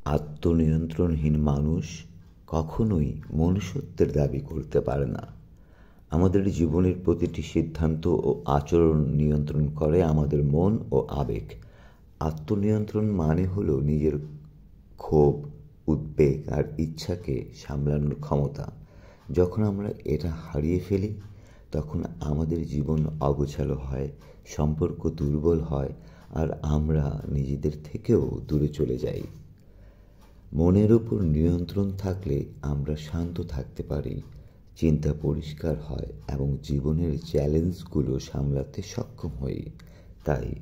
আত্মনিয়ন্ত্রণহীন মানুষ কখনোই মনুষ্যত্বের দাবি করতে পারে না। আমাদের জীবনের প্রতিটি সিদ্ধান্ত ও আচরণ নিয়ন্ত্রণ করে আমাদের মন ও আবেগ। আত্মনিয়ন্ত্রণ মানে হলো নিজের ক্ষোভ, উদ্বেগ আর ইচ্ছাকে সামলানোর ক্ষমতা। যখন আমরা এটা হারিয়ে ফেলি, তখন আমাদের জীবন অগোছালো হয়, সম্পর্ক দুর্বল হয়, আর আমরা নিজেদের থেকেও দূরে চলে যাই। মনের উপর নিয়ন্ত্রণ থাকলে আমরা শান্ত থাকতে পারি, চিন্তা পরিষ্কার হয় এবং জীবনের চ্যালেঞ্জগুলো সামলাতে সক্ষম হই। তাই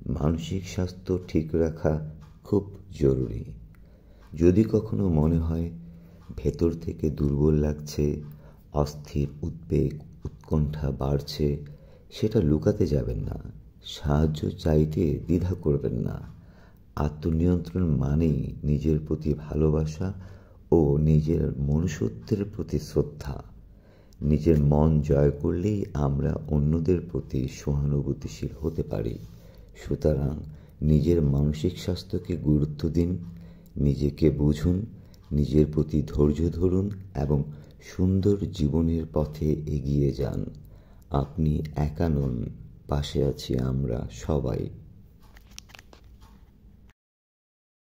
মানসিক স্বাস্থ্য ঠিক রাখা খুব জরুরি। যদি কখনো মনে হয় ভেতর থেকে দুর্বল লাগছে, অস্থির উদ্বেগ, উৎকণ্ঠা বাড়ছে, সেটা লুকাতে যাবেন না। সাহায্য চাইতে দ্বিধা করবেন না। আত্মনিয়ন্ত্রণ মানেই নিজের প্রতি ভালোবাসা ও নিজের মনুষ্যত্বের প্রতি শ্রদ্ধা। নিজের মন জয় করলেই আমরা অন্যদের প্রতি সহানুভূতিশীল হতে পারি। সুতরাং নিজের মানসিক স্বাস্থ্যকে গুরুত্ব দিন, নিজেকে বুঝুন, নিজের প্রতি ধৈর্য ধরুন এবং সুন্দর জীবনের পথে এগিয়ে যান। আপনি একা নন, পাশে আছি আমরা সবাই।